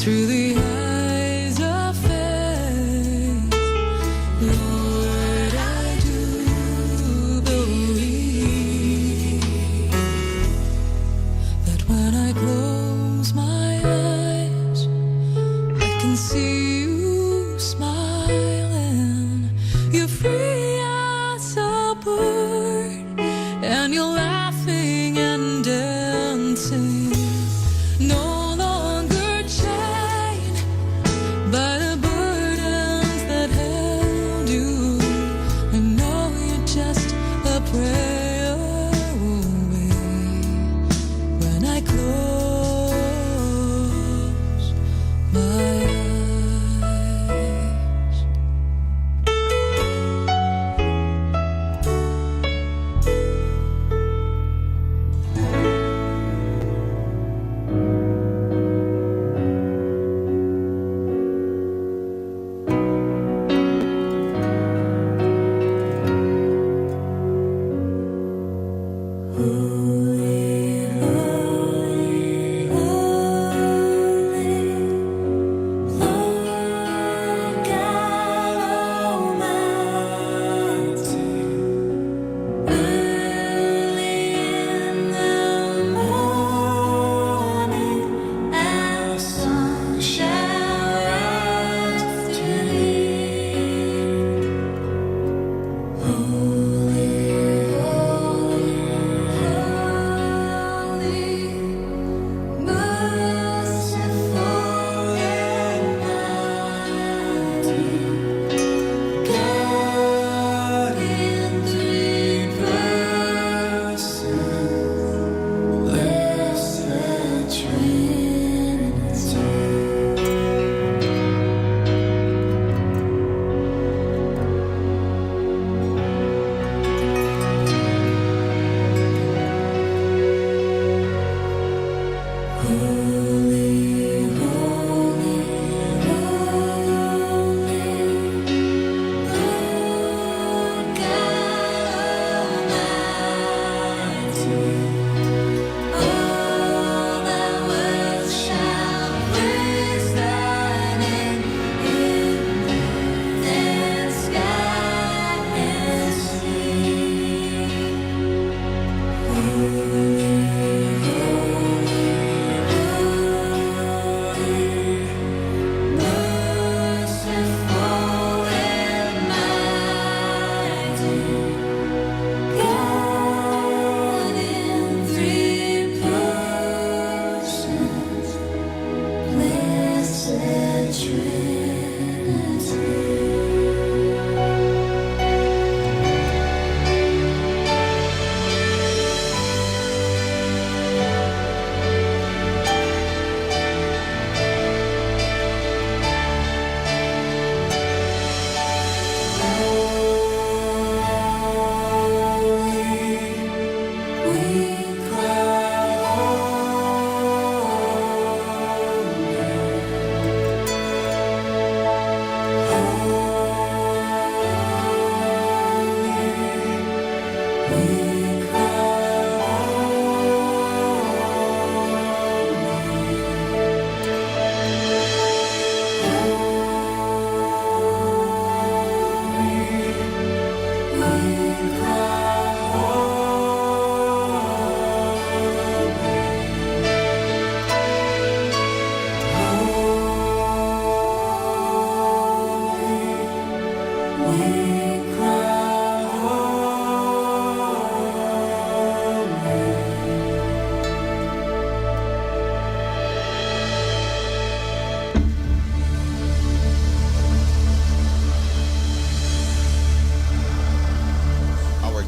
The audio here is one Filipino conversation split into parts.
through the eyes of faith. Lord, I do believe that when I close my eyes, I can see you smiling. You're free as a bird, and you're laughing and dancing. No longer chained by the burdens that held you. I know you're just a prayer away when I close my eyes.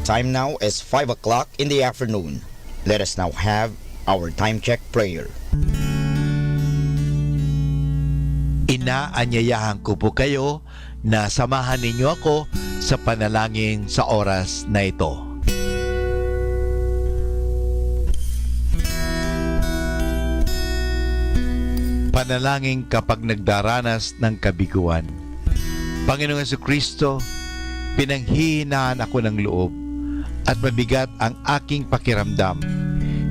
Time now is 5 o'clock in the afternoon. Let us now have our time check prayer. Inaanyayahan ko po kayo na samahan ninyo ako sa panalangin sa oras na ito. Panalangin kapag nagdaranas ng kabiguan. Panginoong Jesucristo, pinanghihinaan ako ng loob at mabigat ang aking pakiramdam.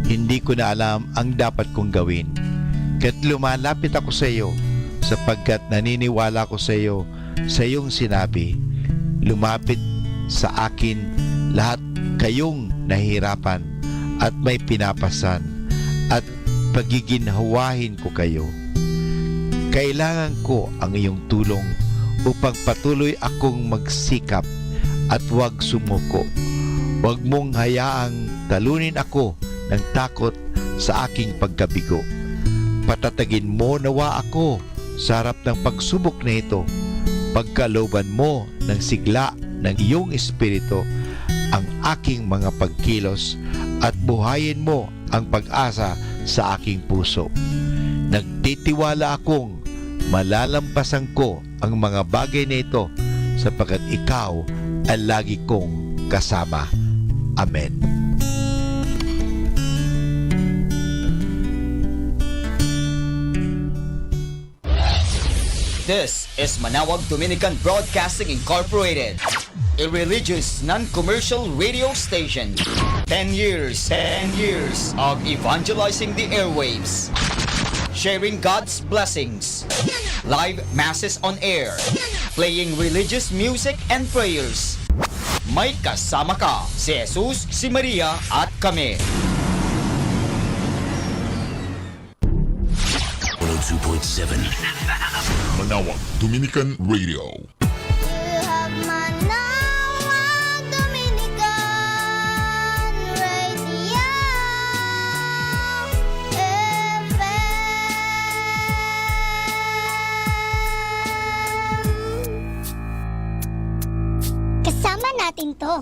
Hindi ko na alam ang dapat kong gawin. Kat lumalapit ako sa iyo sapagkat naniniwala ko sa iyo sa iyong sinabi. Lumapit sa akin lahat kayong nahihirapan at may pinapasan at pagiginhawahin ko kayo. Kailangan ko ang iyong tulong upang patuloy akong magsikap at huwag sumuko. Huwag mong hayaang talunin ako ng takot sa aking pagkabigo. Patatagin mo nawa ako sa harap ng pagsubok na ito. Pagkalooban mo ng sigla ng iyong espiritu ang aking mga pagkilos at buhayin mo ang pag-asa sa aking puso. Nagtitiwala akong malalampasan ko ang mga bagay na ito sapagkat ikaw ay lagi kong kasama. Amen. This is Manaoag Dominican Broadcasting Incorporated, a religious, non-commercial radio station. 10 years of evangelizing the airwaves, sharing God's blessings, live masses on air, playing religious music and prayers. May kasama ka, si Jesus, si Maria at kami. 102.7 Manaoag Dominican Radio. You have Manaoag Dominican Radio FM. Kasama natin to.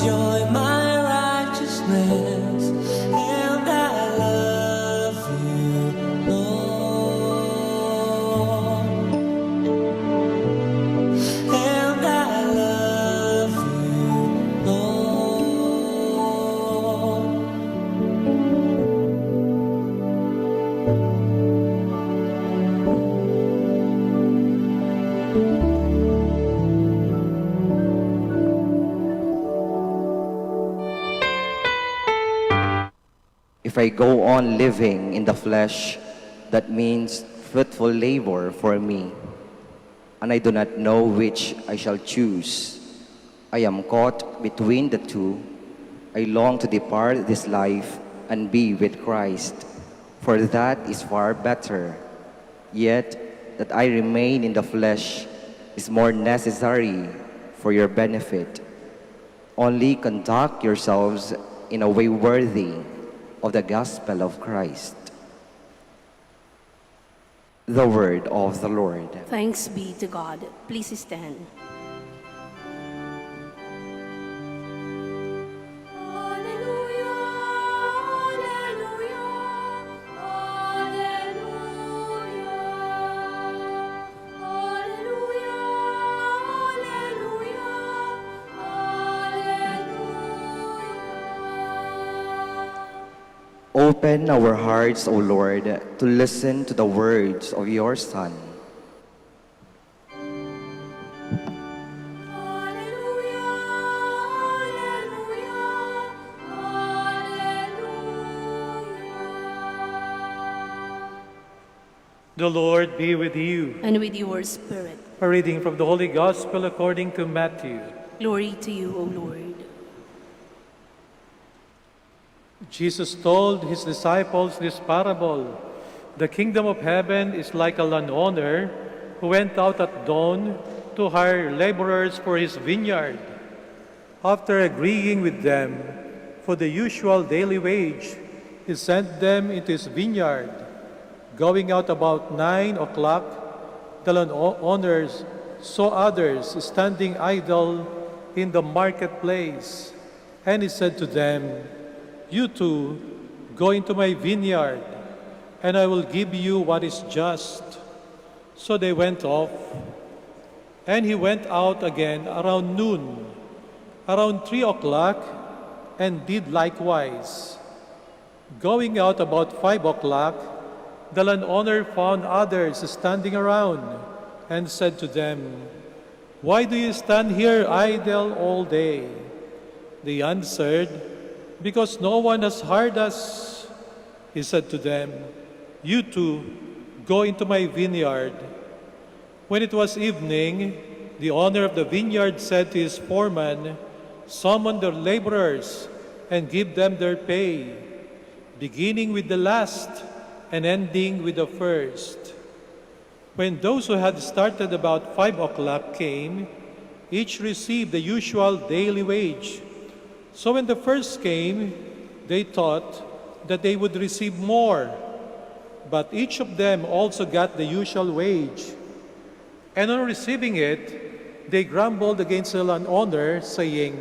joy, my righteousness, and I love you, Lord. And I love you, Lord. If I go on living in the flesh, that means fruitful labor for me, and I do not know which I shall choose. I am caught between the two. I long to depart this life and be with Christ, for that is far better. Yet that I remain in the flesh is more necessary for your benefit. Only conduct yourselves in a way worthy of the gospel of Christ. The word of the Lord. Thanks be to God. Please stand. Open our hearts, O Lord, to listen to the words of your Son. The Lord be with you. And with your spirit. A reading from the Holy Gospel according to Matthew. Glory to you, O Lord. Jesus told his disciples this parable. The kingdom of heaven is like a landowner who went out at dawn to hire laborers for his vineyard. After agreeing with them for the usual daily wage, he sent them into his vineyard. Going out about 9 o'clock, the landowners saw others standing idle in the marketplace. And he said to them, "You too, go into my vineyard, and I will give you what is just." So they went off, and he went out again around noon, around 3 o'clock, and did likewise. Going out about 5 o'clock, the landowner found others standing around, and said to them, "Why do you stand here idle all day?" They answered, "Because no one has hired us." He said to them, "You too, go into my vineyard." When it was evening, the owner of the vineyard said to his foreman, "Summon the laborers and give them their pay, beginning with the last and ending with the first." When those who had started about 5 o'clock came, each received the usual daily wage. So when the first came, they thought that they would receive more, but each of them also got the usual wage. And on receiving it, they grumbled against the landowner, saying,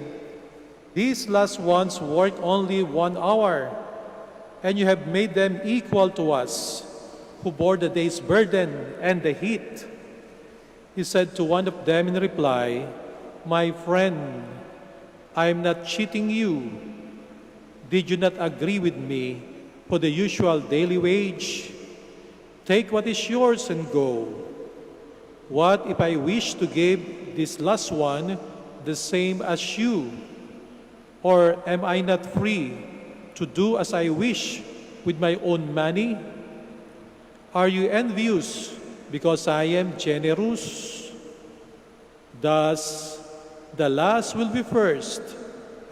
"These last ones worked only 1 hour, and you have made them equal to us, who bore the day's burden and the heat." He said to one of them in reply, "My friend, I am not cheating you. Did you not agree with me for the usual daily wage? Take what is yours and go. What if I wish to give this last one the same as you? Or am I not free to do as I wish with my own money? Are you envious because I am generous?" Thus, the last will be first,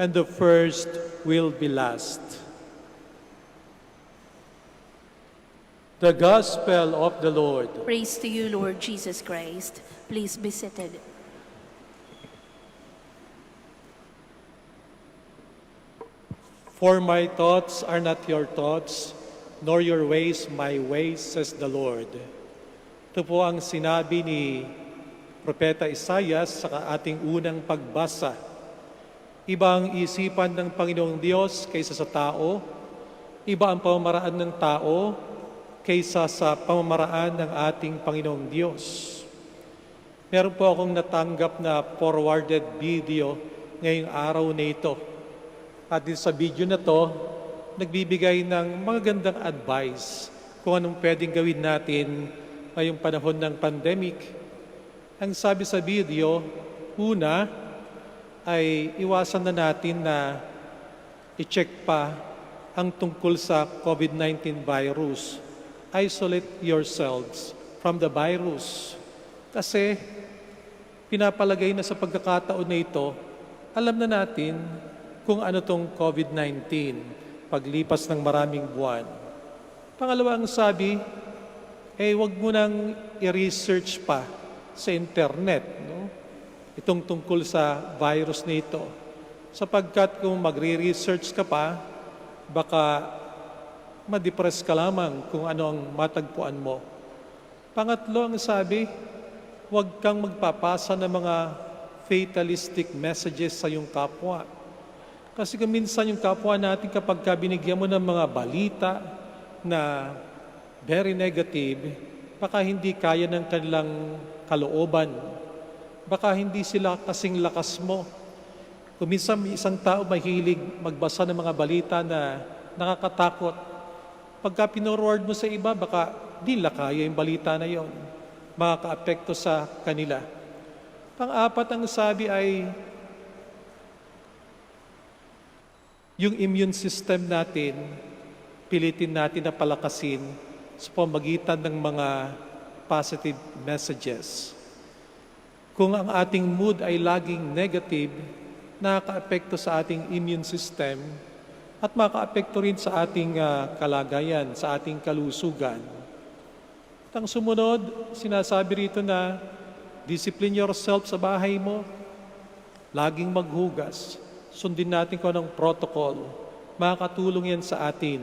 and the first will be last. The Gospel of the Lord. Praise to you, Lord Jesus Christ. Please be seated. For my thoughts are not your thoughts, nor your ways my ways, says the Lord. Ito po ang sinabi ni Propeta Isaias sa ating unang pagbasa. Iba ang isipan ng Panginoong Diyos kaysa sa tao. Iba ang pamamaraan ng tao kaysa sa pamamaraan ng ating Panginoong Diyos. Meron po akong natanggap na forwarded video ngayong araw na ito. At din sa video na to, nagbibigay ng magagandang advice kung anong pwedeng gawin natin ngayong panahon ng pandemic. Ang sabi sa video, una ay iwasan na natin na i-check pa ang tungkol sa COVID-19 virus. Isolate yourselves from the virus. Kasi pinapalagay na sa pagkakataon na ito, alam na natin kung ano tong COVID-19 paglipas ng maraming buwan. Pangalawa ang sabi, wag mo nang i-research pa sa internet, no? Itong tungkol sa virus na ito. Sapagkat kung magre-research ka pa, baka ma-depress ka lamang kung ano ang matagpuan mo. Pangatlo ang sabi, huwag kang magpapasa ng mga fatalistic messages sa iyong kapwa. Kasi kung minsan yung kapwa natin kapag binigyan mo ng mga balita na very negative, baka hindi kaya ng kanilang kalooban. Baka hindi sila kasing lakas mo. Kung minsan may isang tao mahilig magbasa ng mga balita na nakakatakot, pagka pinorward mo sa iba, baka di nila kaya yung balita na yon. Makaka-apekto sa kanila. Pang-apat ang sabi ay, yung immune system natin, pilitin natin na palakasin sa pamagitan ng mga positive messages. Kung ang ating mood ay laging negative, nakaka-apekto sa ating immune system at maka-apekto rin sa ating kalagayan, sa ating kalusugan. At ang sumunod, sinasabi rito na discipline yourself sa bahay mo, laging maghugas, sundin natin kung anong protocol, makakatulong yan sa atin.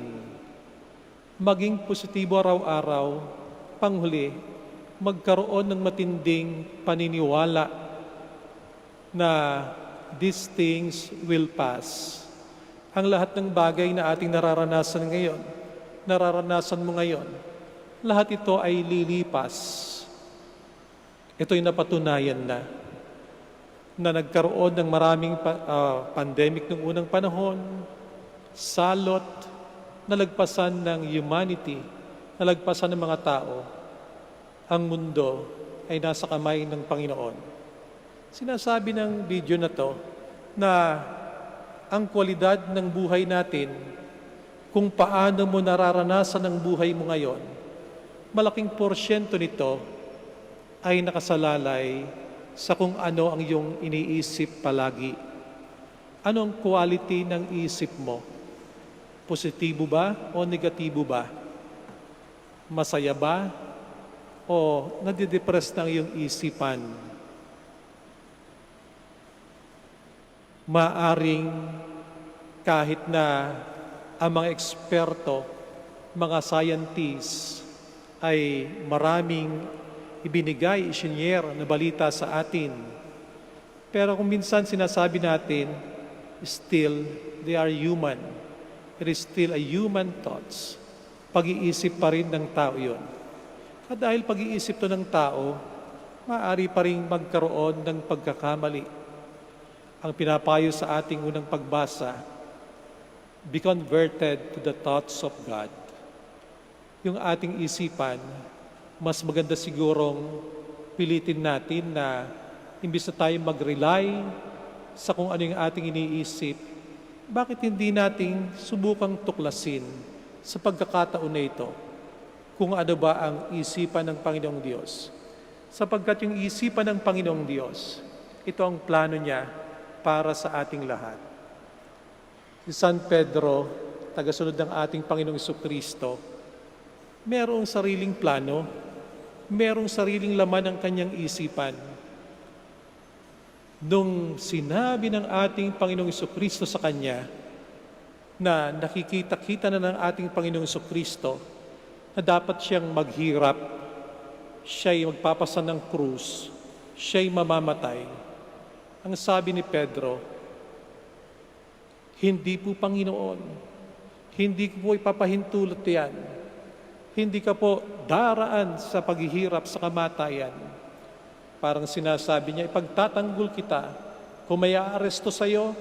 Maging positibo araw-araw, panghuli, magkaroon ng matinding paniniwala na these things will pass. Ang lahat ng bagay na ating nararanasan ngayon, nararanasan mo ngayon, lahat ito ay lilipas. Ito'y napatunayan na nagkaroon ng maraming pandemic noong unang panahon, salot, nalagpasan ng humanity, nalagpasan ng mga tao, ang mundo ay nasa kamay ng Panginoon. Sinasabi ng video na to na ang kwalidad ng buhay natin, kung paano mo nararanasan ang buhay mo ngayon, malaking porsyento nito ay nakasalalay sa kung ano ang iyong iniisip palagi. Ano ang quality ng isip mo? Positibo ba o negatibo ba? Masaya ba o nadidepress ng iyong isipan? Maaring kahit na ang mga eksperto, mga scientists ay maraming ibinigay, isinyer na balita sa atin. Pero kung minsan sinasabi natin, still, they are human. It is still a human thoughts. Pag-iisip pa rin ng tao yun. At dahil pag-iisip to ng tao, maaari pa rin magkaroon ng pagkakamali. Ang pinapayo sa ating unang pagbasa, be converted to the thoughts of God. Yung ating isipan, mas maganda sigurong pilitin natin na imbis na tayo mag-rely sa kung ano yung ating iniisip, bakit hindi nating subukang tuklasin sa pagkakataon na ito kung ano ba ang isipan ng Panginoong Diyos. Sapagkat yung isipan ng Panginoong Diyos, ito ang plano niya para sa ating lahat. Si San Pedro, tagasunod ng ating Panginoong Jesucristo, merong sariling plano, merong sariling laman ang kanyang isipan. Nung sinabi ng ating Panginoong Jesucristo sa kanya na nakikita-kita na ng ating Panginoong Jesucristo na dapat siyang maghirap, siya'y magpapasan ng krus, siya'y mamamatay. Ang sabi ni Pedro, Hindi po, Panginoon. Hindi ko po ipapahintulot yan. Hindi ka po daraan sa paghihirap sa kamatayan. Parang sinasabi niya, ipagtatanggol kita. Kung may aaresto sa'yo,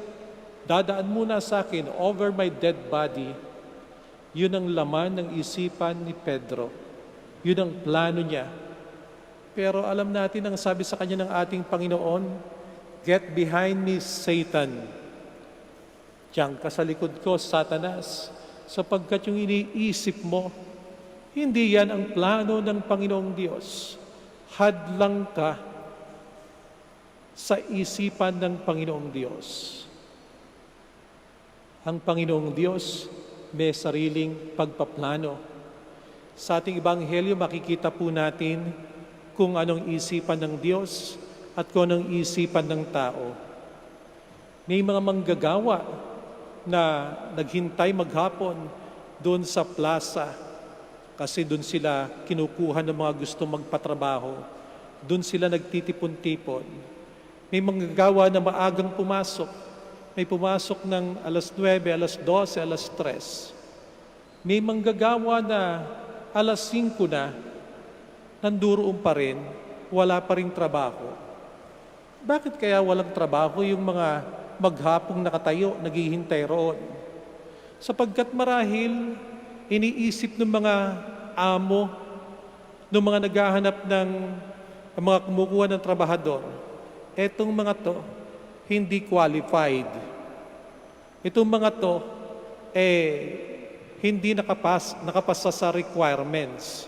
dadaan muna sa akin over my dead body. Yun ang laman ng isipan ni Pedro. Yun ang plano niya. Pero alam natin ang sabi sa kanya ng ating Panginoon, "Get behind me, Satan." Diyan ka sa likod ko, Satanas, sapagkat yung iniisip mo, hindi yan ang plano ng Panginoong Diyos. Hadlang ka sa isipan ng Panginoong Diyos. Ang Panginoong Diyos may sariling pagpaplano. Sa ating Ebanghelyo, makikita po natin kung anong isipan ng Diyos at kung anong isipan ng tao. May mga manggagawa na naghintay maghapon doon sa plaza kasi doon sila kinukuha ng mga gusto magpatrabaho. Doon sila nagtitipon-tipon. May manggagawa na maagang pumasok. May pumasok ng alas 9, alas 12, alas 3. May manggagawa na alas 5 na, nanduroon pa rin, wala pa rin trabaho. Bakit kaya walang trabaho yung mga maghapong nakatayo, naghihintay roon? Sapagkat marahil iniisip ng mga amo, ng mga naghahanap ng mga kumukuha ng trabahador, etong mga to, hindi qualified. Itong mga to, hindi nakapasa sa requirements.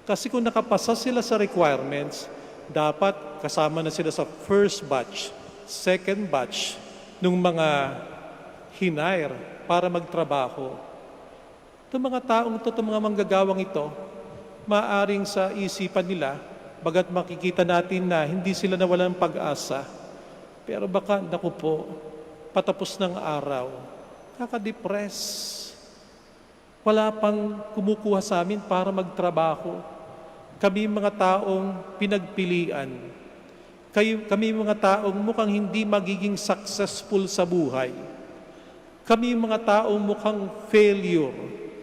Kasi kung nakapasa sila sa requirements, dapat kasama na sila sa first batch, second batch, ng mga hinair para magtrabaho. Itong mga taong ito, itong mga manggagawang ito, maaring sa isipan nila, bagat makikita natin na hindi sila nawalan ng pag-asa. Pero baka, naku po, patapos ng araw, kakadepress. Wala pang kumukuha sa amin para magtrabaho. Kami mga taong pinagpilian. Kami mga taong mukhang hindi magiging successful sa buhay. Kami mga taong mukhang failure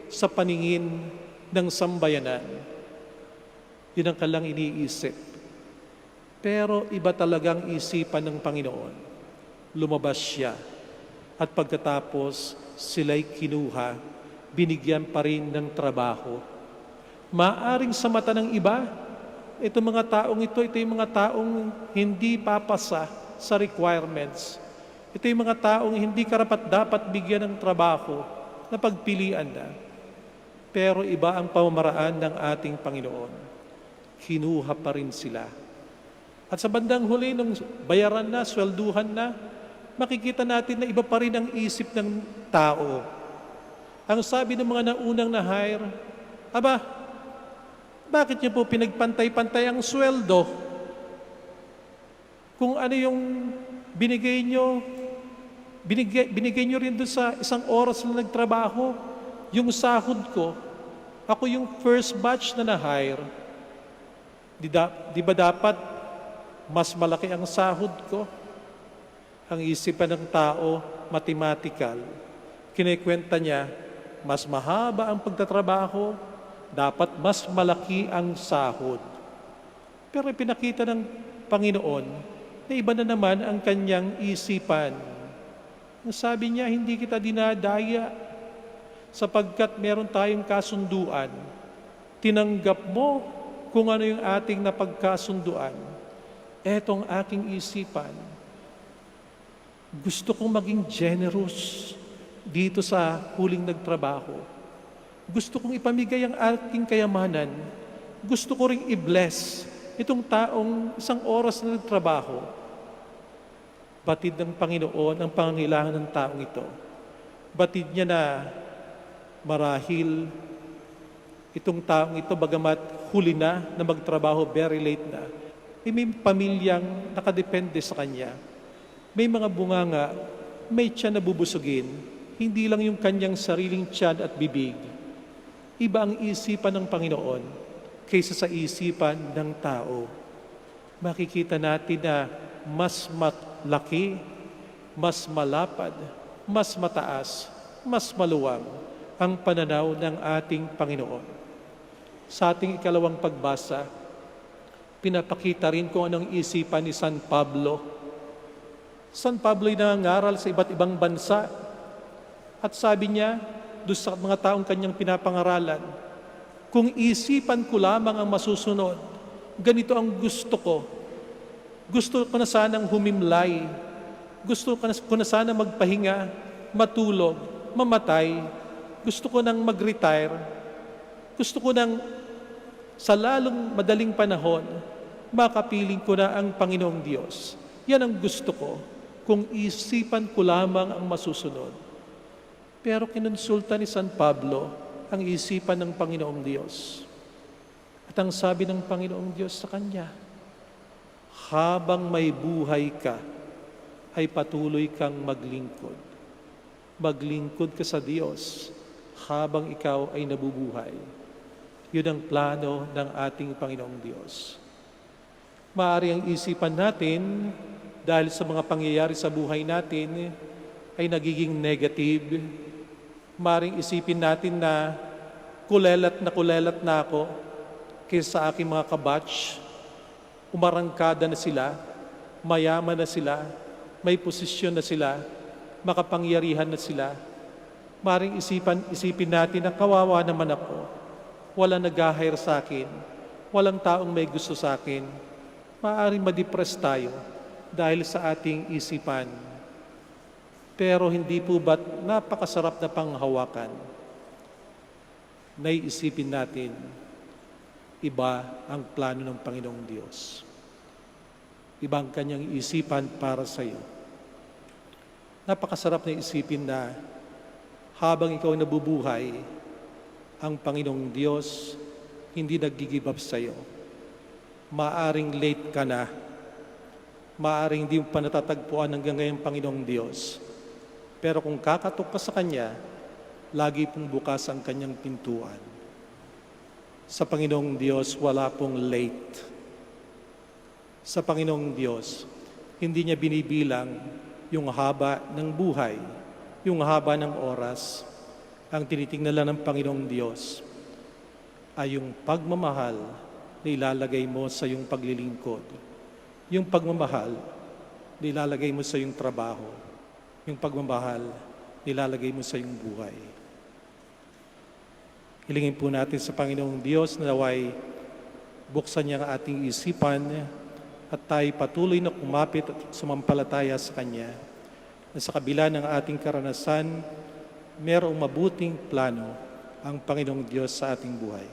sa paningin ng sambayanan. Yun ang kalang iniisip. Pero iba talagang isipan ng Panginoon. Lumabas siya. At pagkatapos sila'y kinuha, binigyan pa rin ng trabaho. Maaring sa mata ng iba, ito mga taong ito yung mga taong hindi papasa sa requirements. Ito yung mga taong hindi karapat-dapat bigyan ng trabaho na pagpilian na. Pero iba ang pamamaraan ng ating Panginoon. Kinuha pa rin sila. At sa bandang huli, nung bayaran na, swelduhan na, makikita natin na iba pa rin ang isip ng tao. Ang sabi ng mga naunang na-hire, aba, bakit niyo po pinagpantay-pantay ang sweldo? Kung ano yung binigay niyo rin doon sa isang oras na nagtrabaho, yung sahod ko, ako yung first batch na na-hire, di ba dapat mas malaki ang sahod ko? Ang isipan ng tao, mathematical. Kinikwenta niya, mas mahaba ang pagtatrabaho, dapat mas malaki ang sahod. Pero pinakita ng Panginoon na iba na naman ang kanyang isipan. Ang sabi niya, hindi kita dinadaya sapagkat meron tayong kasunduan. Tinanggap mo kung ano yung ating napagkasunduan. Etong aking isipan. Gusto kong maging generous dito sa huling nagtrabaho. Gusto kong ipamigay ang aking kayamanan. Gusto ko ring i-bless itong taong isang oras na nagtrabaho. Batid ng Panginoon ang pangangailangan ng taong ito. Batid niya na marahil itong taong ito, bagamat huli na magtrabaho, very late na, may pamilyang nakadepende sa kanya. May mga bunganga, may tiyan na bubusugin, hindi lang yung kanyang sariling tiyan at bibig. Iba ang isipan ng Panginoon kaysa sa isipan ng tao. Makikita natin na mas malaki, mas malapad, mas mataas, mas maluwang ang pananaw ng ating Panginoon. Sa ating ikalawang pagbasa, pinapakita rin kung anong isipan ni San Pablo. San Pablo ay nangangaral sa iba't ibang bansa at sabi niya doon sa mga taong kanyang pinapangaralan, kung isipan ko lamang ang masusunod, ganito ang gusto ko. Gusto ko na sanang humimlay. Gusto ko na sana magpahinga, matulog, mamatay. Gusto ko nang mag-retire. Gusto ko nang sa lalong madaling panahon, makapiling ko na ang Panginoong Diyos. Yan ang gusto ko, kung isipan ko lamang ang masusunod. Pero kinonsulta ni San Pablo ang isipan ng Panginoong Diyos. At ang sabi ng Panginoong Diyos sa kanya, habang may buhay ka, ay patuloy kang maglingkod. Maglingkod ka sa Diyos habang ikaw ay nabubuhay. Yun ang plano ng ating Panginoong Diyos. Maaari ang isipan natin, dahil sa mga pangyayari sa buhay natin, ay nagiging negative. Maaring isipin natin na kulelat na ako kaysa sa aking mga kabatch. Umarangkada na sila, mayaman na sila, may posisyon na sila, makapangyarihan na sila. Maaring isipin natin na kawawa naman ako. Walang nag-hire sa akin. Walang taong may gusto sa akin. Maaring ma-depress tayo dahil sa ating isipan. Pero hindi po ba't napakasarap na panghawakan? Naiisipin natin, iba ang plano ng Panginoong Diyos. Iba ang kanyang isipan para sa iyo. Napakasarap na isipin na habang ikaw nabubuhay, ang Panginoong Diyos hindi nag-give up sa iyo. Maaring late ka na, maaring hindi mo pa natatagpuan hanggang ngayon Panginoong Diyos. Pero kung kakatok ka sa Kanya, lagi pong bukas ang Kanyang pintuan. Sa Panginoong Diyos, wala pong late. Sa Panginoong Diyos, hindi niya binibilang yung haba ng buhay, yung haba ng oras. Ang tinitingnan lang ng Panginoong Diyos ay yung pagmamahal na ilalagay mo sa iyong paglilingkod. Yung pagmamahal na ilalagay mo sa iyong trabaho. Yung pagmamahal na ilalagay mo sa iyong buhay. Hilingin po natin sa Panginoong Diyos na naway buksan niya ang ating isipan at tayo patuloy na kumapit at sumampalataya sa Kanya na sa kabila ng ating karanasan, merong mabuting plano ang Panginoong Diyos sa ating buhay.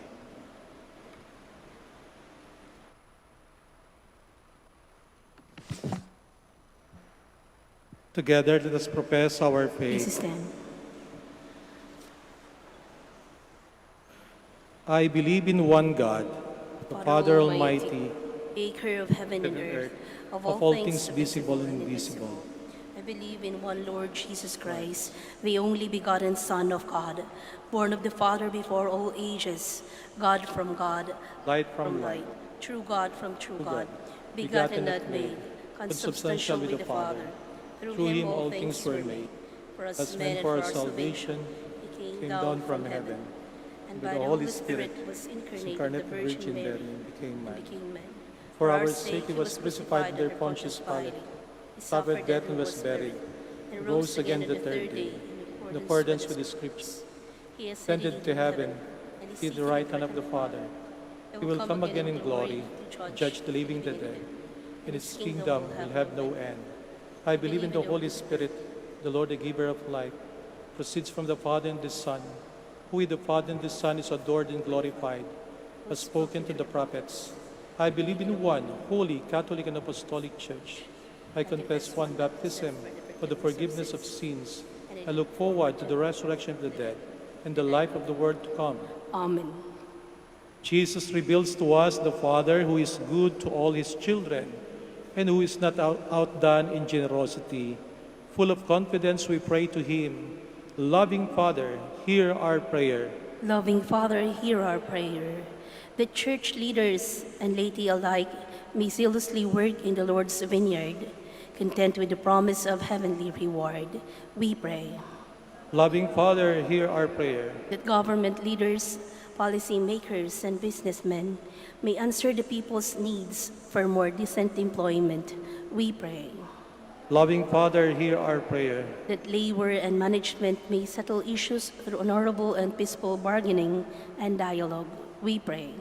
Together, let us profess our faith. Please stand. I believe in one God, the Father Almighty, Maker of heaven and earth, of of all things visible and invisible. I believe in one Lord Jesus Christ, the only begotten Son of God, born of the Father before all ages, God from God, Light from light, true God from true God, begotten begotten not not made, consubstantial with the Father. Through Him all things were made. For us As men men and for our salvation, He came down from heaven. and With by the the Holy Holy Spirit Spirit, was was incarnate of the Virgin Mary, and became and man. became man. For our sake He was crucified under Pontius Pilate, suffered death and was buried, and rose again the third day, in accordance with the Scriptures. He Ascended to heaven, and is seated at the right hand of the Father. He will come again in glory to judge the living and the dead, and His kingdom will have no end. I believe in the Holy Spirit, the Lord, the giver of life, proceeds from the Father and the Son, who with the Father and the Son is adored and glorified, has spoken to the prophets. I believe in one holy, Catholic, and Apostolic Church. I confess one baptism for the forgiveness of sins. I look forward to the resurrection of the dead and the life of the world to come. Amen. Jesus reveals to us the Father who is good to all His children and who is not outdone in generosity. Full of confidence, we pray to Him. Loving Father, hear our prayer. Loving Father, hear our prayer. The church leaders and laity alike may zealously work in the Lord's vineyard. content with the promise of heavenly reward. We pray Loving Father, hear our prayer. that government leaders, policymakers, and businessmen may answer the people's needs for more decent employment. We pray Loving Father, hear our prayer. that labor and management may settle issues through honorable and peaceful bargaining and dialogue. We pray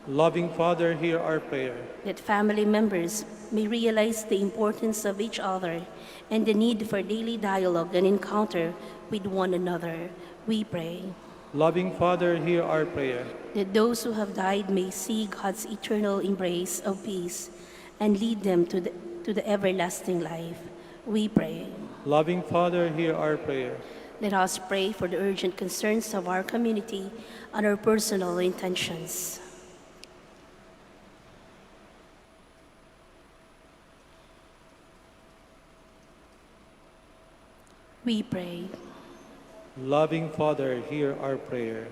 Loving Father, hear our prayer. that family members may realize the importance of each other and the need for daily dialogue and encounter with one another. We pray Loving Father, hear our prayer. that those who have died may see God's eternal embrace of peace and lead them to the everlasting life. We pray. Loving Father, hear our prayer. Let us pray for the urgent concerns of our community and our personal intentions. We pray. Loving Father, hear our prayer.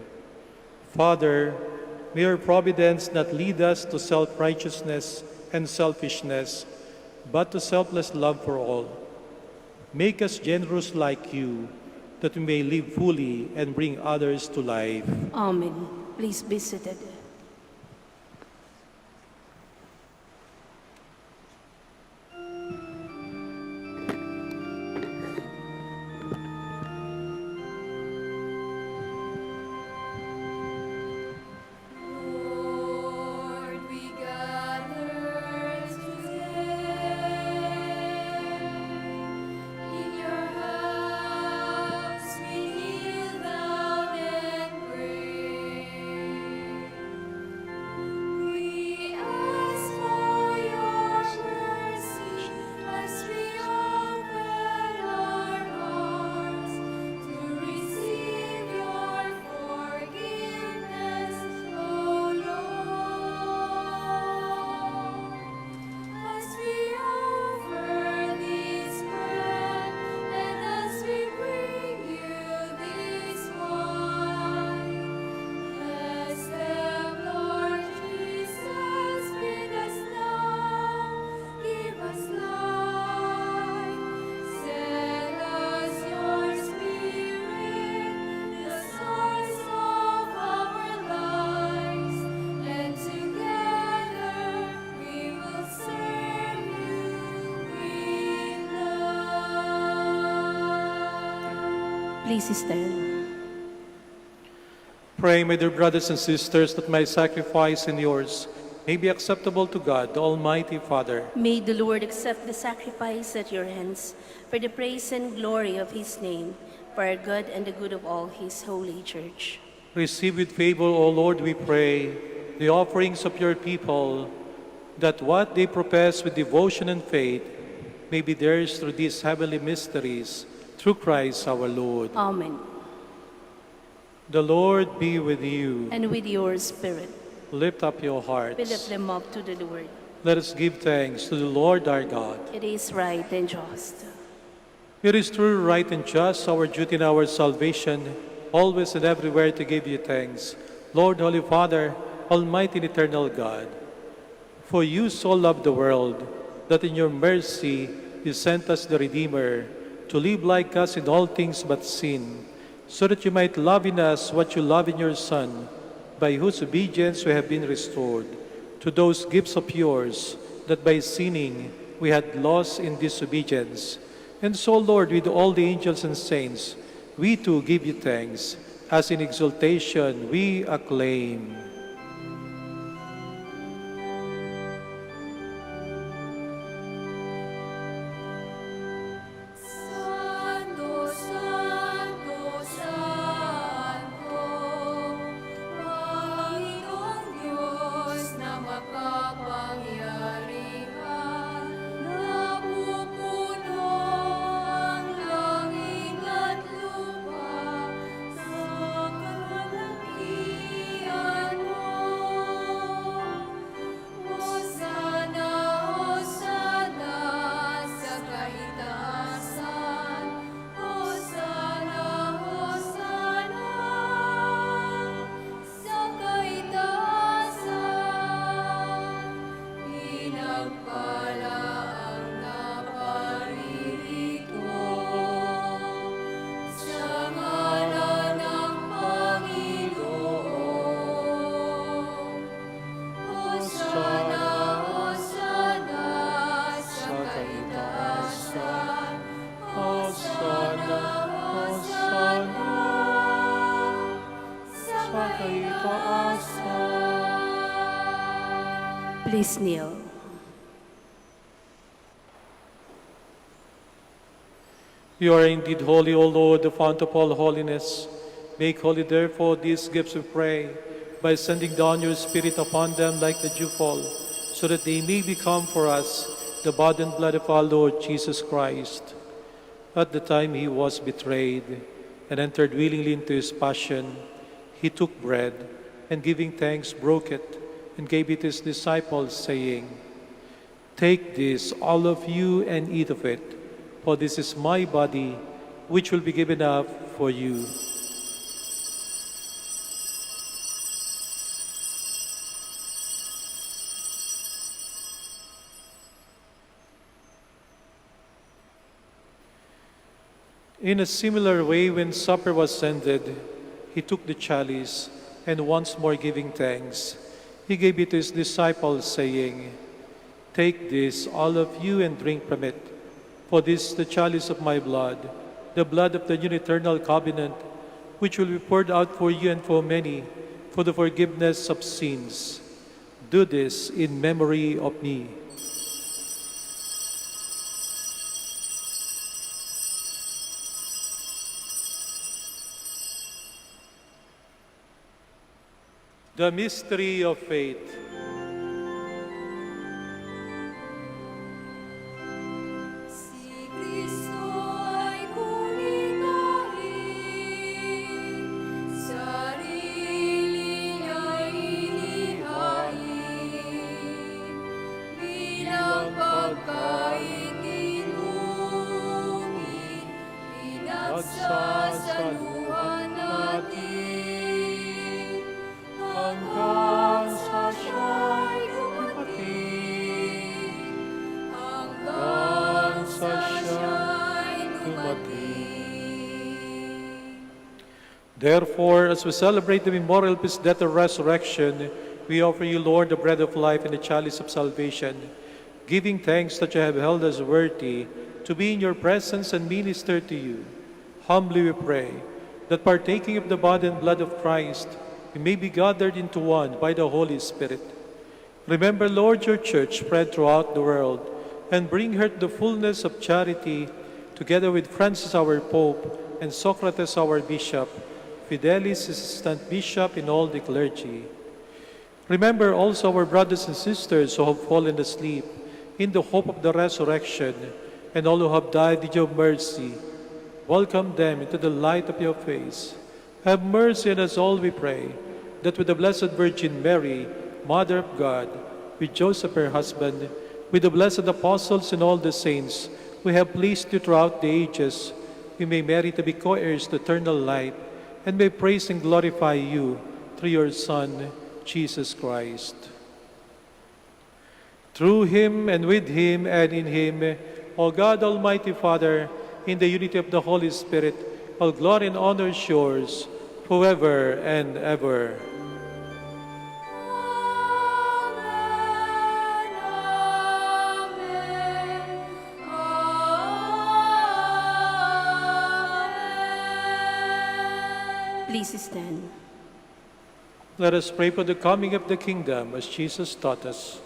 Father, may your providence not lead us to self-righteousness and selfishness, but to selfless love for all. Make us generous like you, that we may live fully and bring others to life. Amen. Please be seated. Lord, we gather today in your house. We kneel down and pray. We ask for your mercy as we open our hearts to receive your forgiveness, O Lord. As we offer this bread and as we bring you this wine, bless them, Lord Jesus, with us now. Give us life. Send us your Spirit, the source of our lives, and together we will serve you with love. Please stand. Pray, my dear brothers and sisters, that my sacrifice and yours may be acceptable to God, the Almighty Father. May the Lord accept the sacrifice at your hands for the praise and glory of his name, for our good and the good of all his holy church. Receive with favor, O Lord, we pray, the offerings of your people, that what they profess with devotion and faith may be theirs through these heavenly mysteries, through Christ our Lord. Amen. The Lord be with you. And with your spirit, Lift up your hearts. we lift them up to the Lord. Let us give thanks to the Lord our God. It is right and just. It is true, right, and just, our duty and our salvation, always and everywhere to give you thanks, Lord, Holy Father, Almighty and eternal God. For you so loved the world, that in your mercy you sent us the Redeemer, to live like us in all things but sin, so that you might love in us what you love in your Son, by whose obedience we have been restored, to those gifts of yours, that by sinning we had lost in disobedience. And so, Lord, with all the angels and saints, we too give you thanks, as in exaltation we acclaim. Santo, Santo, Santo, Panginoon Diyos na makapangyarihan, napupuno ang langit at lupa sa kalugian mo. Please kneel. You are indeed holy, O Lord, the fount of all holiness. Make holy, therefore, these gifts, we pray, by sending down your Spirit upon them like the dewfall, so that they may become for us the body and blood of our Lord Jesus Christ. At the time he was betrayed and entered willingly into his passion, he took bread, and giving thanks, broke it, and gave it to his disciples, saying, "Take this, all of you, and eat of it, for this is my body, which will be given up for you." In a similar way, when supper was ended, he took the chalice, and once more giving thanks, he gave it to his disciples, saying, "Take this, all of you, and drink from it, for this is the chalice of my blood, the blood of the new eternal covenant, which will be poured out for you and for many, for the forgiveness of sins. Do this in memory of me." The mystery of faith. Si Kristo ay kunitahin, sarili niya'y inihain, bilang pagkain inumin, pinagsasaluhan natin, hanggang sa siya'y dumating, hanggang sa siya'y dumating. Therefore, as we celebrate the memorial of his death and resurrection, we offer you, Lord, the bread of life and the chalice of salvation, giving thanks that you have held us worthy to be in your presence and minister to you. Humbly we pray that partaking of the body and blood of Christ, we may be gathered into one by the Holy Spirit. Remember, Lord, your church spread throughout the world, and bring her to the fullness of charity, together with Francis our Pope, and Socrates our Bishop, Fidelis Assistant Bishop, and all the clergy. Remember also our brothers and sisters who have fallen asleep in the hope of the resurrection, and all who have died in your mercy. Welcome them into the light of your face. Have mercy on us all, we pray, that with the Blessed Virgin Mary, Mother of God, with Joseph her husband, with the blessed apostles and all the saints who have pleased you throughout the ages, we may merit to be co-heirs to eternal life, and may praise and glorify you through your Son, Jesus Christ. Through him, and with him, and in him, O God, Almighty Father, in the unity of the Holy Spirit, all glory and honor is yours, forever and ever. Please stand. Let us pray for the coming of the kingdom as Jesus taught us.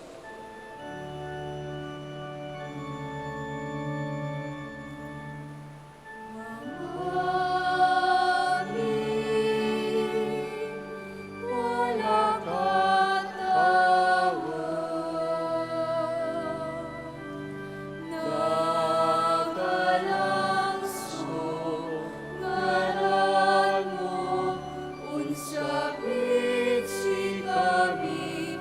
Unsabit si kami,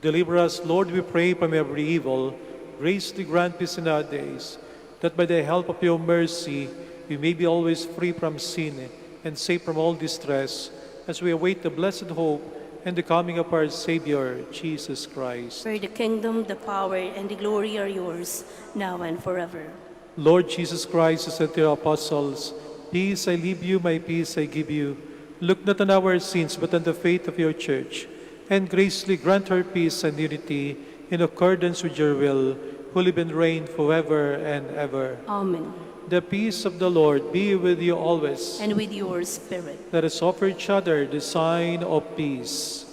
Deliver us, Lord, we pray, from every evil. Graciously grant peace in our days, that by the help of your mercy we may be always free from sin and safe from all distress, as we await the blessed hope and the coming of our Savior, Jesus Christ. For the kingdom, the power, and the glory are yours, now and forever. Lord Jesus Christ, who said to your apostles, "Peace I leave you, my peace I give you," look not on our sins, but on the faith of your church, and graciously grant her peace and unity in accordance with your will, who live and reign forever and ever. Amen. The peace of the Lord be with you always. And with your spirit. Let us offer each other the sign of peace.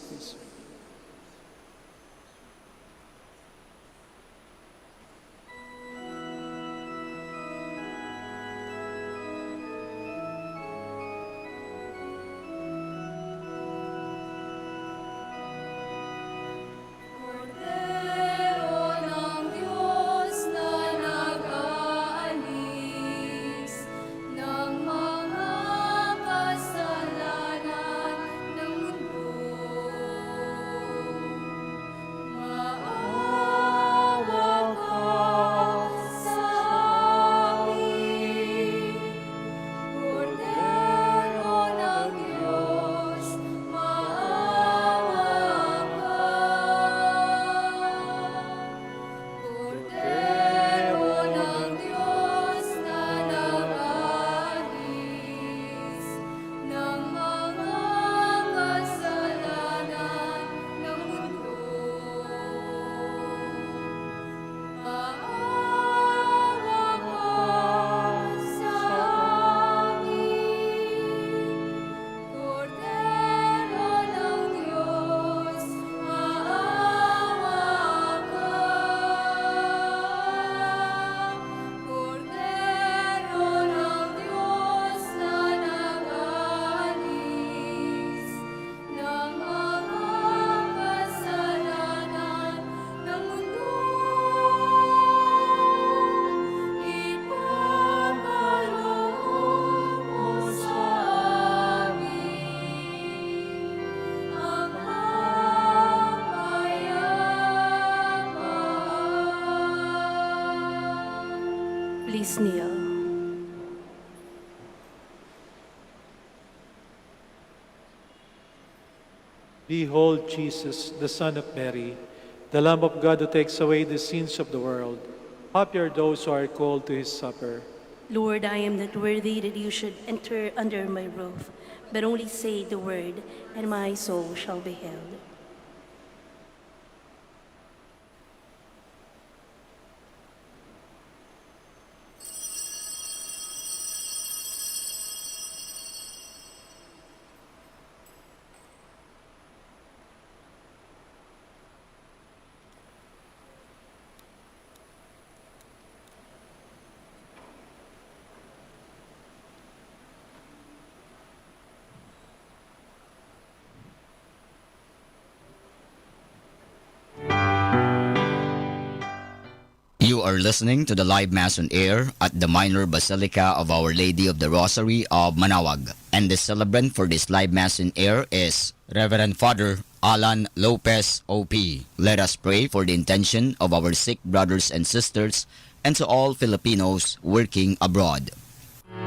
Cordero ng Diyos na nag-aalis ng mga kasalanan ng mundo. Maawa ka sa amin. Cordero ng Diyos, maawa ka. Cordero ng Diyos na nag-aalis ng mga kasalanan ng mundo. Maawa ka sa amin. Cordero ng Diyos, maawa ka. Cordero ng Diyos na nag-aalis ng mga kasalanan ng mundo. Ipagkaloob mo sa amin ang kapayapaan. Please kneel. Behold Jesus, the Son of Mary, the Lamb of God who takes away the sins of the world. Happy are those who are called to his supper. Lord, I am not worthy that you should enter under my roof, but only say the word, and my soul shall be healed. You are listening to the live Mass on air at the Minor Basilica of Our Lady of the Rosary of Manaoag. And the celebrant for this live Mass on air is Reverend Father Alan Lopez, OP. Let us pray for the intention of our sick brothers and sisters and to all Filipinos working abroad. I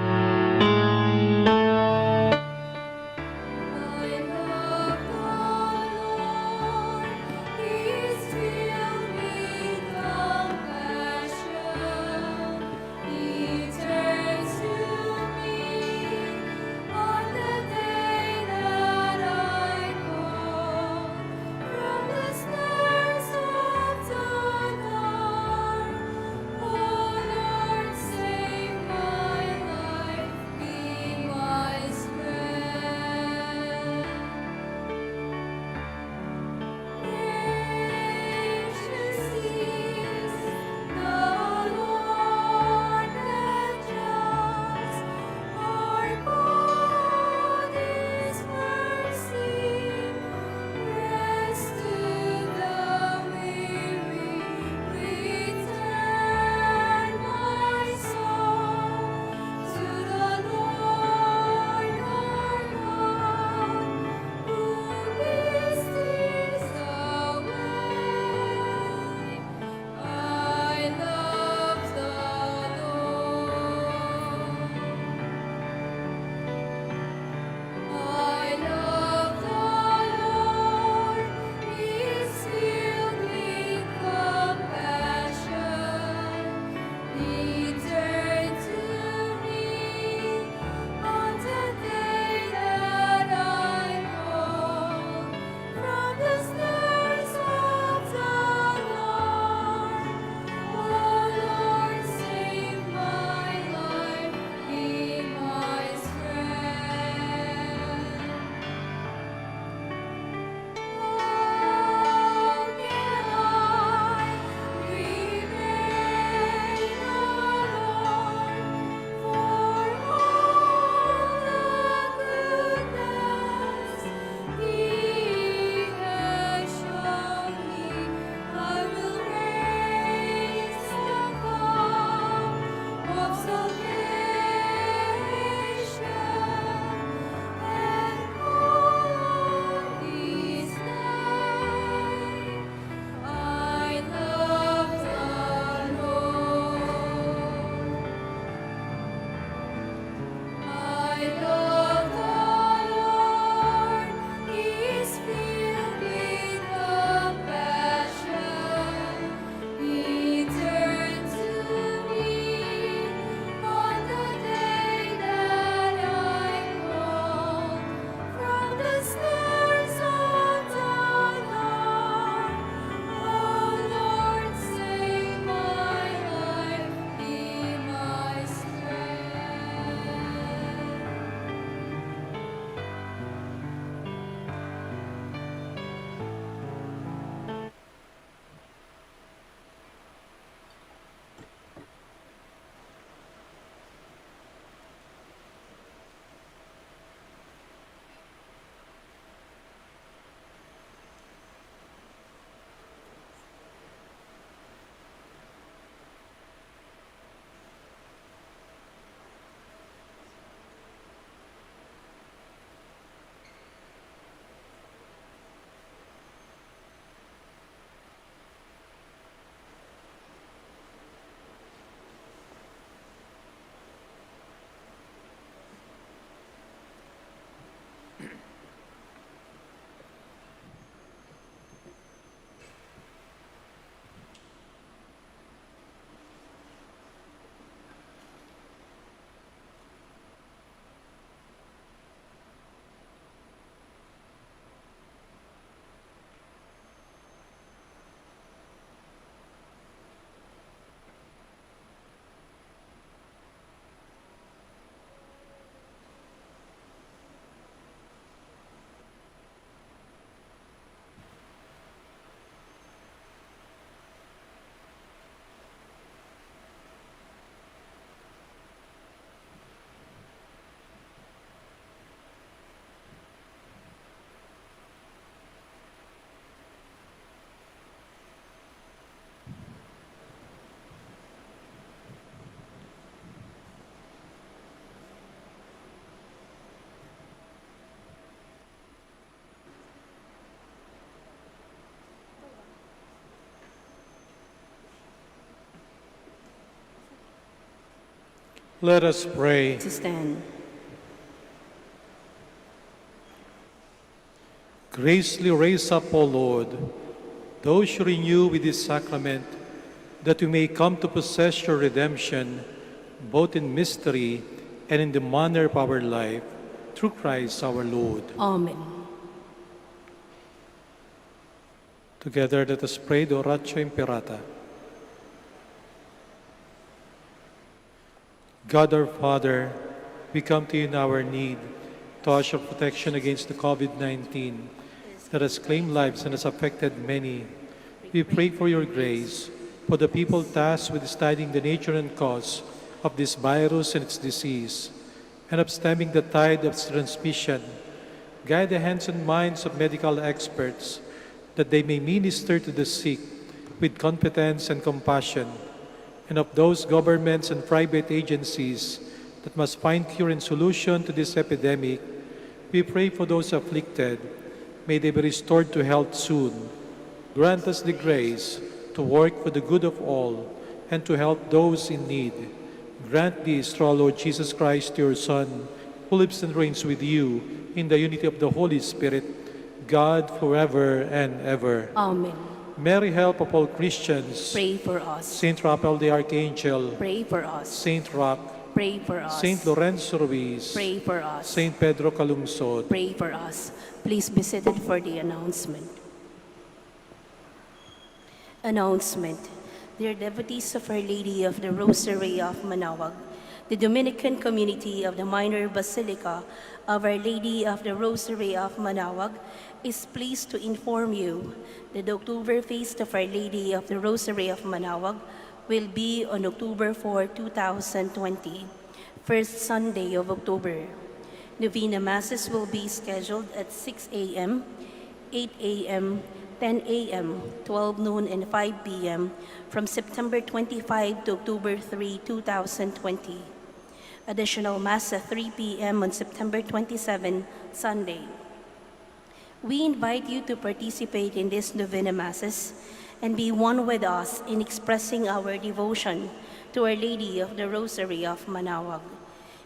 love the Lord, He's filled with compassion. He turns to me on the day that I call. From the snares of the dark, oh Lord, save my Let us pray. To stand. Graciously raise up, O Lord, those you renew with this sacrament, that we may come to possess your redemption, both in mystery and in the manner of our life, through Christ our Lord. Amen. Together let us pray the Oratio Imperata. God our Father, we come to you in our need to ask your protection against the COVID-19 that has claimed lives and has affected many. We pray for your grace for the people tasked with studying the nature and cause of this virus and its disease, and of stemming the tide of its transmission. Guide the hands and minds of medical experts that they may minister to the sick with competence and compassion, and of those governments and private agencies that must find cure and solution to this epidemic. We pray for those afflicted. May they be restored to health soon. Grant us the grace to work for the good of all and to help those in need. Grant this through our Lord Jesus Christ, your Son, who lives and reigns with you in the unity of the Holy Spirit, God forever and ever. Amen. Mary, help of all Christians. Pray for us. Saint Raphael the Archangel. Pray for us. Saint Rock. Pray for us. Saint Lorenzo Ruiz. Pray for us. Saint Pedro Calungsod. Pray for us. Please be seated for the announcement. Announcement. Dear devotees of Our Lady of the Rosary of Manaoag, the Dominican community of the Minor Basilica of Our Lady of the Rosary of Manaoag is pleased to inform you that the October Feast of Our Lady of the Rosary of Manaoag will be on October 4, 2020, first Sunday of October. Novena Masses will be scheduled at 6 a.m., 8 a.m., 10 a.m., 12 noon, and 5 p.m. from September 25 to October 3, 2020. Additional Mass at 3 p.m. on September 27, Sunday. We invite you to participate in these Novena Masses and be one with us in expressing our devotion to Our Lady of the Rosary of Manaoag.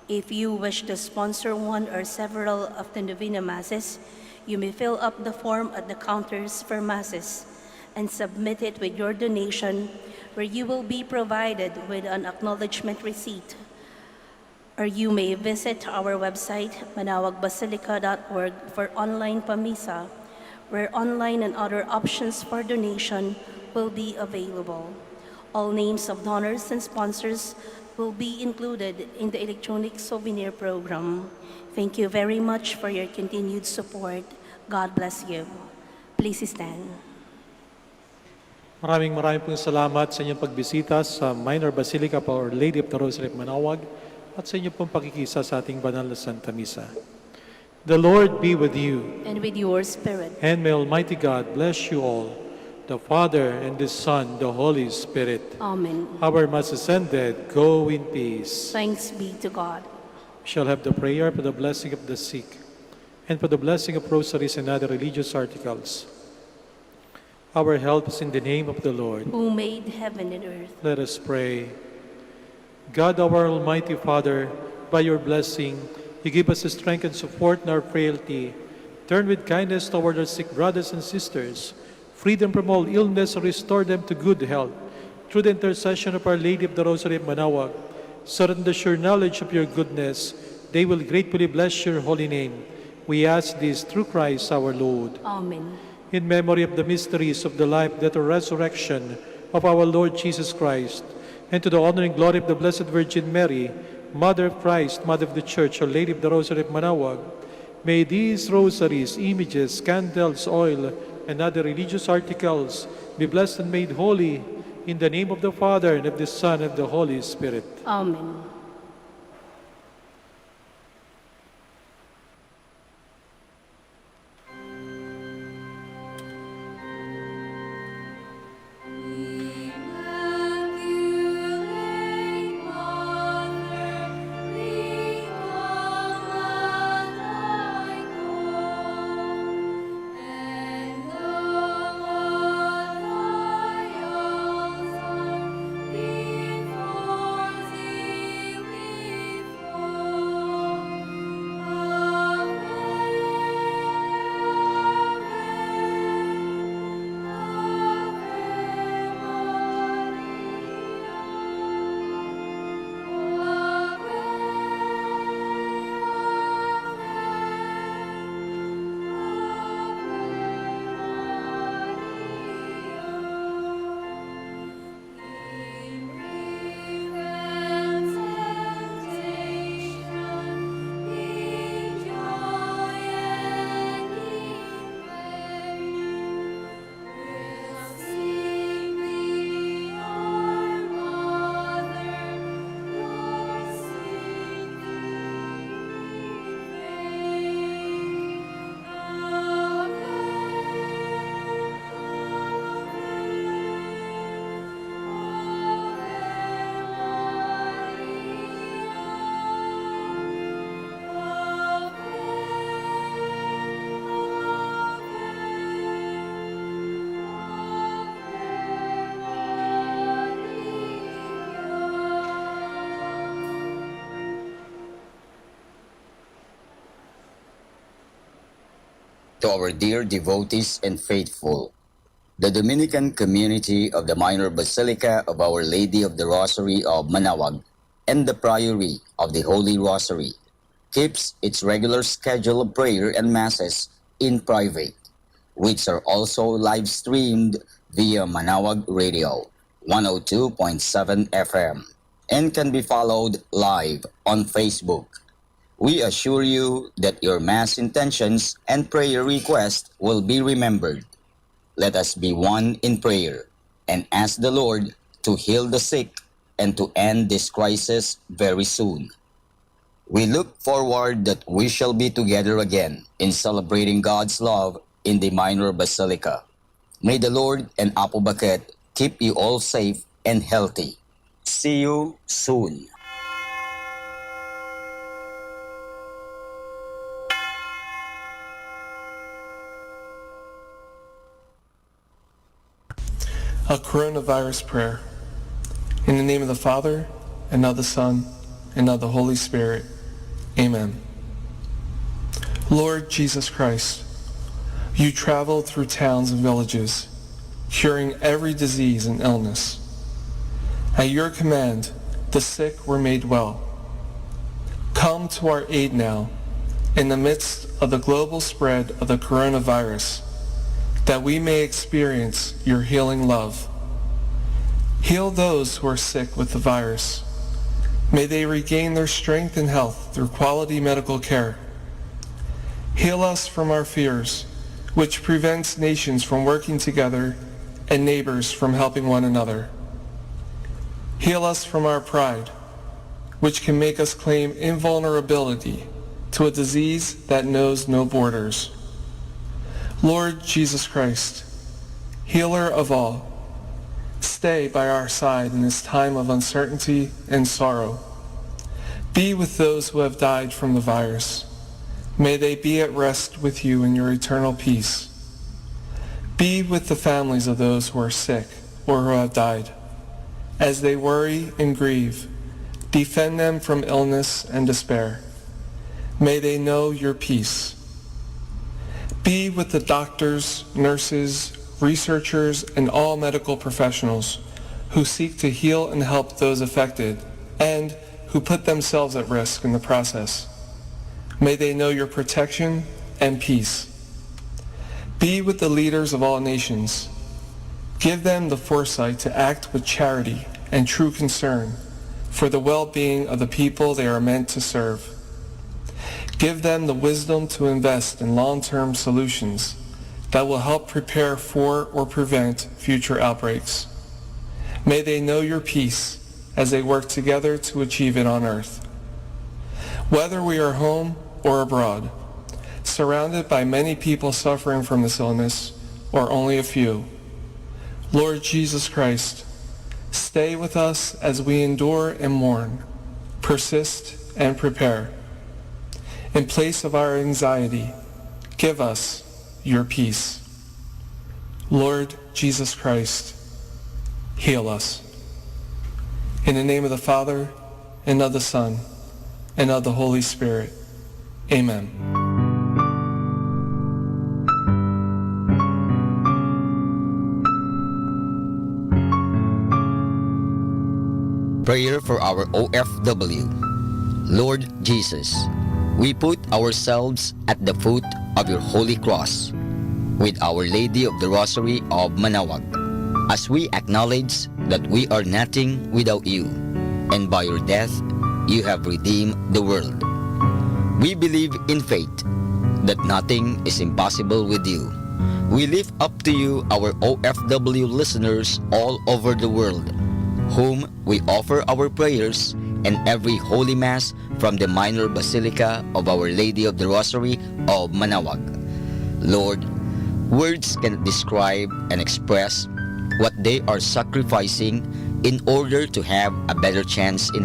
If you wish to sponsor one or several of the Novena Masses, you may fill up the form at the counters for Masses and submit it with your donation, where you will be provided with an acknowledgement receipt. Or you may visit our website, manaoagbasilica.org, for online pamisa, where online and other options for donation will be available. All names of donors and sponsors will be included in the electronic souvenir program. Thank you very much for your continued support. God bless you. Please stand. Maraming pong salamat sa inyong pagbisita sa Minor Basilica of Our Lady of the Rosary of Manaoag at sa inyong pong pakikisa sa ating banal na Santa Misa. The Lord be with you. And with your spirit. And may Almighty God bless you all, the Father and the Son, the Holy Spirit. Amen. Our Mass is ended. Go in peace. Thanks be to God. We shall have the prayer for the blessing of the sick and for the blessing of rosaries and other religious articles. Our help is in the name of the Lord, who made heaven and earth. Let us pray. God, our Almighty Father, by your blessing, You give us the strength and support in our frailty. Turn with kindness toward our sick brothers and sisters. Free them from all illness and restore them to good health. Through the intercession of Our Lady of the Rosary of Manaoag, so that in the sure knowledge of your goodness, they will gratefully bless your holy name. We ask this through Christ our Lord. Amen. In memory of the mysteries of the life, death, and resurrection of our Lord Jesus Christ, and to the honor and glory of the Blessed Virgin Mary, Mother of Christ, Mother of the Church, Our Lady of the Rosary of Manaoag, may these rosaries, images, candles, oil, and other religious articles be blessed and made holy in the name of the Father, and of the Son, and of the Holy Spirit. Amen. Immaculate Mother, we call on thy call, and love of thy altar before thee we fall. To our dear devotees and faithful, the Dominican community of the Minor Basilica of Our Lady of the Rosary of Manaoag and the Priory of the Holy Rosary keeps its regular schedule of prayer and masses in private, which are also live streamed via Manaoag Radio 102.7 FM and can be followed live on Facebook. We assure you that your Mass intentions and prayer requests will be remembered. Let us be one in prayer and ask the Lord to heal the sick and to end this crisis very soon. We look forward that we shall be together again in celebrating God's love in the Minor Basilica. May the Lord and Apo Baket keep you all safe and healthy. See you soon. A coronavirus prayer. In the name of the Father, and of the Son, and of the Holy Spirit. Amen. Lord Jesus Christ, you traveled through towns and villages, curing every disease and illness. At your command, the sick were made well. Come to our aid now, in the midst of the global spread of the coronavirus, that we may experience your healing love. Heal those who are sick with the virus. May they regain their strength and health through quality medical care. Heal us from our fears, which prevents nations from working together and neighbors from helping one another. Heal us from our pride, which can make us claim invulnerability to a disease that knows no borders. Lord Jesus Christ, healer of all, stay by our side in this time of uncertainty and sorrow. Be with those who have died from the virus. May they be at rest with you in your eternal peace. Be with the families of those who are sick or who have died. As they worry and grieve, defend them from illness and despair. May they know your peace. Be with the doctors, nurses, researchers, and all medical professionals who seek to heal and help those affected and who put themselves at risk in the process. May they know your protection and peace. Be with the leaders of all nations. Give them the foresight to act with charity and true concern for the well-being of the people they are meant to serve. Give them the wisdom to invest in long-term solutions that will help prepare for or prevent future outbreaks. May they know your peace as they work together to achieve it on earth. Whether we are home or abroad, surrounded by many people suffering from this illness or only a few, Lord Jesus Christ, stay with us as we endure and mourn, persist and prepare. In place of our anxiety, give us your peace. Lord Jesus Christ, heal us. In the name of the Father, and of the Son, and of the Holy Spirit. Amen. Prayer for our OFW. Lord Jesus, we put ourselves at the foot of your holy cross with Our Lady of the Rosary of Manaoag, as we acknowledge that we are nothing without you, and by your death you have redeemed the world. We believe in faith that nothing is impossible with you. We lift up to you our OFW listeners all over the world, whom we offer our prayers and every Holy Mass from the Minor Basilica of Our Lady of the Rosary of Manaoag. Lord, words cannot describe and express what they are sacrificing in order to have a better chance in